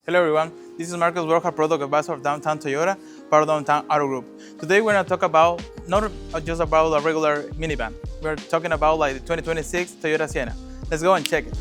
Hello everyone, this is Marcos Borja, Product Advisor of Downtown Toyota, part of Downtown Auto Group. Today we're going to talk about, not just about a regular minivan, we're talking about like the 2026 Toyota Sienna. Let's go and check it.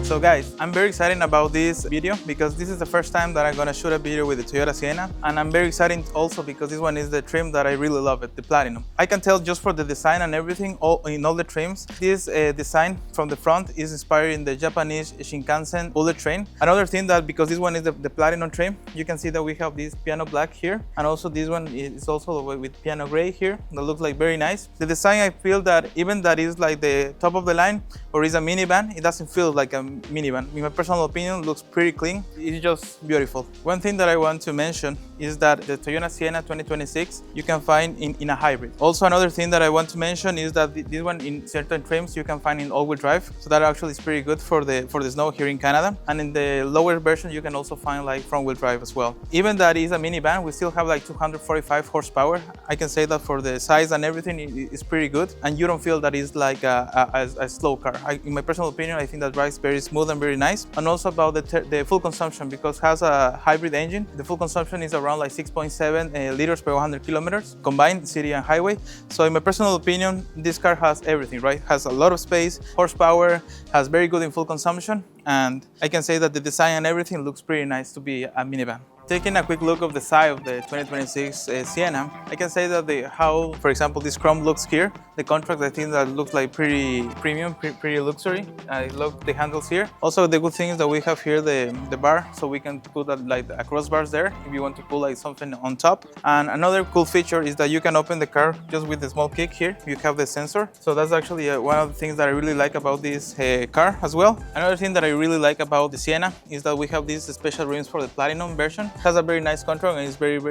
So guys, I'm very excited about this video because this is the first time that I'm gonna shoot a video with the Toyota Sienna, and I'm very excited also because this one is the trim that I really love it, the Platinum. I can tell just for the design and everything, in all the trims, this design from the front is inspired in the Japanese Shinkansen bullet train. Another thing that because this one is the Platinum trim, you can see that we have this piano black here, and also this one is also with piano gray here. That looks like very nice. The design, I feel that even that is like the top of the line or is a minivan, it doesn't feel like a minivan. In my personal opinion, looks pretty clean. It's just beautiful. One thing that I want to mention is that the Toyota Sienna 2026 you can find in a hybrid. Also, another thing that I want to mention is that this one in certain trims you can find in all-wheel drive, so that actually is pretty good for the snow here in Canada. And in the lower version you can also find like front-wheel drive as well. Even that is a minivan, we still have like 245 horsepower. I can say that for the size and everything it's pretty good, and you don't feel that it's like a slow car. In my personal opinion, I think that drives very smooth and very nice. And also about the full consumption, because it has a hybrid engine, the full consumption is around like 6.7 liters per 100 kilometers combined city and highway. So in my personal opinion, this car has everything, right? Has a lot of space, horsepower, has very good in full consumption, and I can say that the design and everything looks pretty nice to be a minivan. Taking a quick look of the side of the 2026 Sienna, I can say that how, for example, this chrome looks here, the contrast, I think that looks like pretty premium, pretty luxury. Look the handles here. Also, the good thing is that we have here the bar, so we can put like a crossbars there if you want to put like something on top. And another cool feature is that you can open the car just with a small kick here. You have the sensor, so that's actually one of the things that I really like about this car as well. Another thing that I really like about the Sienna is that we have these special rims for the Platinum version. Has a very nice control and it's very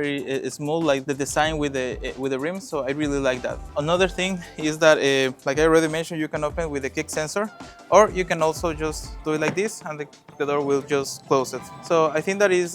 smooth, like the design with the rims, so I really like that. Another thing is that like I already mentioned, you can open with the kick sensor, or you can also just do it like this and the door will just close it. So I think that is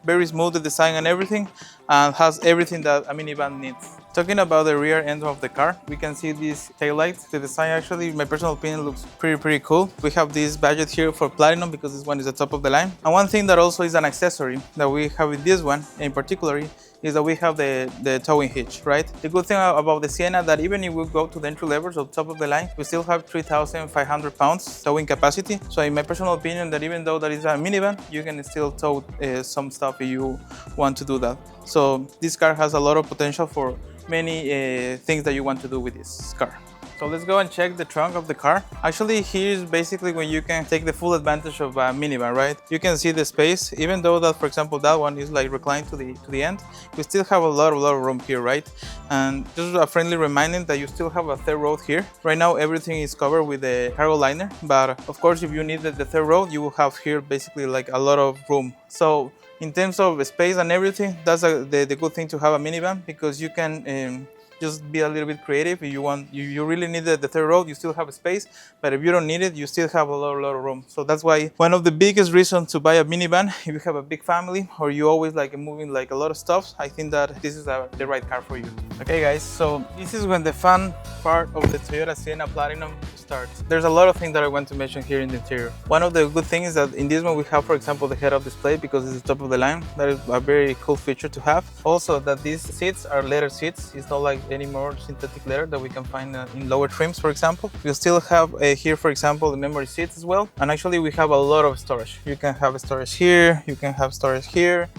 very smooth, the design and everything, and has everything that a minivan needs. Talking about the rear end of the car, we can see these taillights. The design actually, in my personal opinion, looks pretty cool. We have this badge here for Platinum because this one is the top of the line. And one thing that also is an accessory that we have in this one in particular is that we have the towing hitch, right? The good thing about the Sienna that even if we go to the entry levels or top of the line, we still have 3,500 pounds towing capacity. So in my personal opinion, that even though that is a minivan, you can still tow some stuff if you want to do that. So this car has a lot of potential for many things that you want to do with this car. So let's go and check the trunk of the car. Actually, here's basically when you can take the full advantage of a minivan, right? You can see the space, even though that, for example, that one is like reclined to the end. We still have a lot of room here, right? And just a friendly reminder that you still have a third row here. Right now, everything is covered with the cargo liner, but of course, if you need the third row, you will have here basically like a lot of room. So in terms of space and everything, that's the good thing to have a minivan, because you can just be a little bit creative. If you really need the third row, you still have a space, but if you don't need it, you still have a lot of room. So that's why one of the biggest reasons to buy a minivan, if you have a big family or you always like moving like a lot of stuff, I think that this is the right car for you. Okay guys, so this is when the fun part of the Toyota Sienna Platinum starts. There's a lot of things that I want to mention here in the interior. One of the good things is that in this one we have, for example, the head-up display because it's the top of the line. That is a very cool feature to have. Also, that these seats are leather seats. It's not like any more synthetic leather that we can find in lower trims, for example. We still have here, for example, the memory seats as well. And actually we have a lot of storage. You can have storage here, you can have storage here,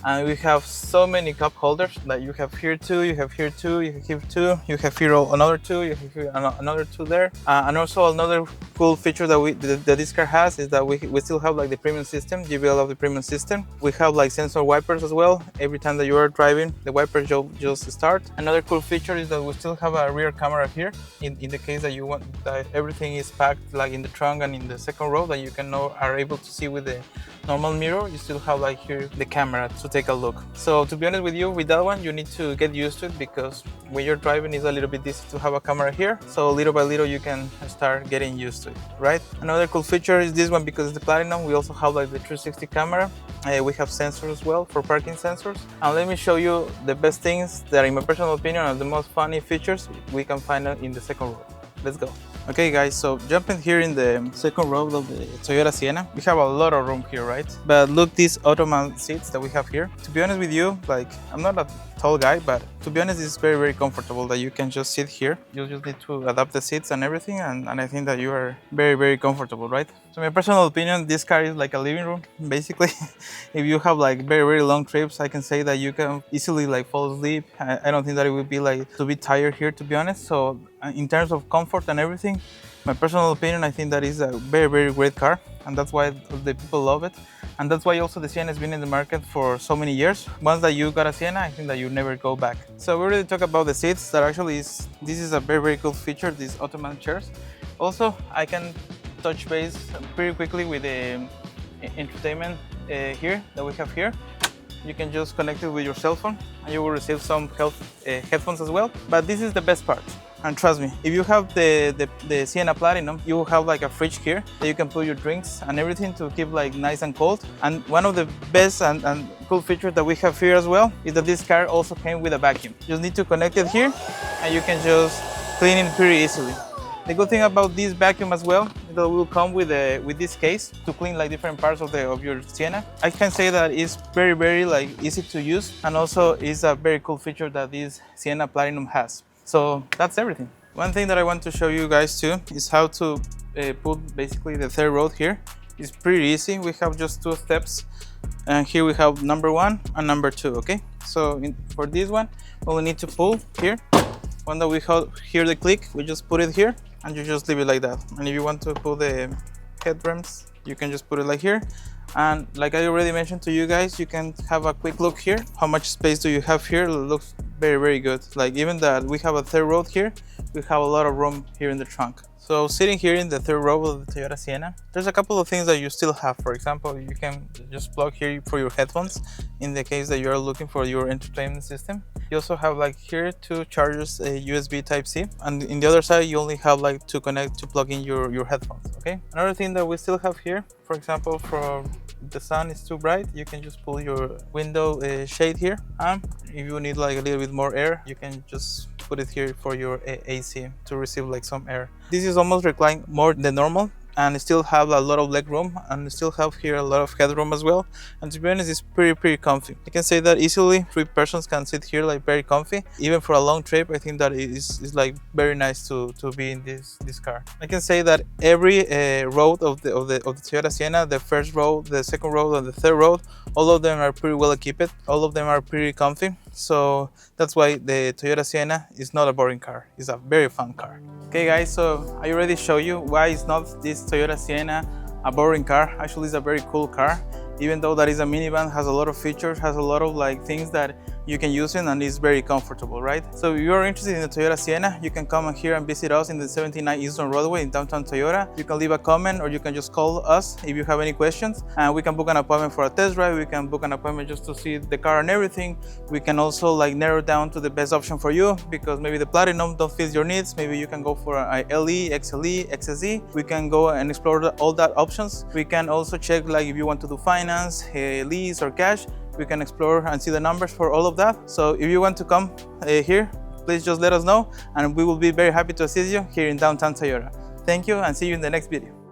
and we have so many cup holders that you have here two, you have here two, you have here two, you have here another two, you have here another two there. And also another cool feature that this car has is that we still have like the premium system, JBL of the premium system. We have like sensor wipers as well. Every time that you are driving, the wipers just start. Another cool feature is that we still have a rear camera here in the case that you want that everything is packed like in the trunk and in the second row, that you are able to see with the normal mirror. You still have like here the camera to take a look. So to be honest with you, with that one you need to get used to it, because when you're driving it's a little bit easy to have a camera here, so little by little you can start getting used to it, right? Another cool feature is this one, because it's the Platinum, we also have like the 360 camera. We have sensors as well for parking sensors. And let me show you the best things that, in my personal opinion, are the most funny features we can find in the second row. Let's go. Okay guys, so jumping here in the second row of the Toyota Sienna, we have a lot of room here, right? But look, these Ottoman seats that we have here. To be honest with you, like, I'm not a tall guy, but to be honest, it's very, very comfortable that you can just sit here. You just need to adapt the seats and everything, and I think that you are very, very comfortable, right? So in my personal opinion, this car is like a living room, basically. If you have like very, very long trips, I can say that you can easily like fall asleep. I don't think that it would be like to be tired here, to be honest. So in terms of comfort and everything, my personal opinion, I think that is a very, very great car, and that's why the people love it. And that's why also the Sienna has been in the market for so many years. Once that you got a Sienna, I think that you never go back. So we already talked about the seats. That actually this is a very, very cool feature, these Ottoman chairs. Also, I can touch base pretty quickly with the entertainment here that we have here. You can just connect it with your cell phone and you will receive some headphones as well. But this is the best part. And trust me, if you have the Sienna Platinum, you will have like a fridge here that you can put your drinks and everything to keep like nice and cold. And one of the best and cool features that we have here as well is that this car also came with a vacuum. You just need to connect it here and you can just clean it pretty easily. The good thing about this vacuum as well is that it will come with this case to clean like different parts of your Sienna. I can say that it's very, very like easy to use, and also is a very cool feature that this Sienna Platinum has. So that's everything. One thing that I want to show you guys too is how to put basically the third row here. It's pretty easy. We have just 2 steps, and here we have number 1 and number 2. Okay, so for this one, we need to pull here. When that we hear the click, we just put it here and you just leave it like that. And if you want to put the headlamps, you can just put it like here. And like I already mentioned to you guys, you can have a quick look here. How much space do you have here? It looks very, very good. Like even that we have a third row here, we have a lot of room here in the trunk. So sitting here in the third row of the Toyota Sienna, there's a couple of things that you still have. For example, you can just plug here for your headphones in the case that you're looking for your entertainment system. You also have like here 2 chargers, a USB Type-C, and in the other side you only have like to connect to plug in your headphones. Okay. Another thing that we still have here, for example, for the sun is too bright, you can just pull your window shade here, and if you need like a little bit more air, you can just put it here for your AC to receive like some air. This is almost reclined more than normal, and still have a lot of leg room, and still have here a lot of headroom as well. And to be honest, it's pretty comfy. I can say that easily 3 persons can sit here like very comfy. Even for a long trip, I think that it is like very nice to be in this car. I can say that every row of the Toyota Sienna, the first row, the second row, and the third row, all of them are pretty well equipped. All of them are pretty comfy. So that's why the Toyota Sienna is not a boring car. It's a very fun car. Okay guys, so I already showed you why it's not this Toyota Sienna a boring car. Actually, it's a very cool car. Even though that is a minivan, has a lot of features, has a lot of like things that you can use it, and is very comfortable, right? So if you are interested in the Toyota Sienna, you can come here and visit us in the 79 E Don Roadway in downtown Toyota. You can leave a comment, or you can just call us if you have any questions, and we can book an appointment for a test drive. We can book an appointment just to see the car and everything. We can also like narrow down to the best option for you, because maybe the Platinum don't fit your needs. Maybe you can go for a LE, XLE, XSE. We can go and explore all that options. We can also check like if you want to do finance, lease, or cash. We can explore and see the numbers for all of that. So if you want to come here, please just let us know, and we will be very happy to assist you here in downtown Toyota. Thank you, and see you in the next video.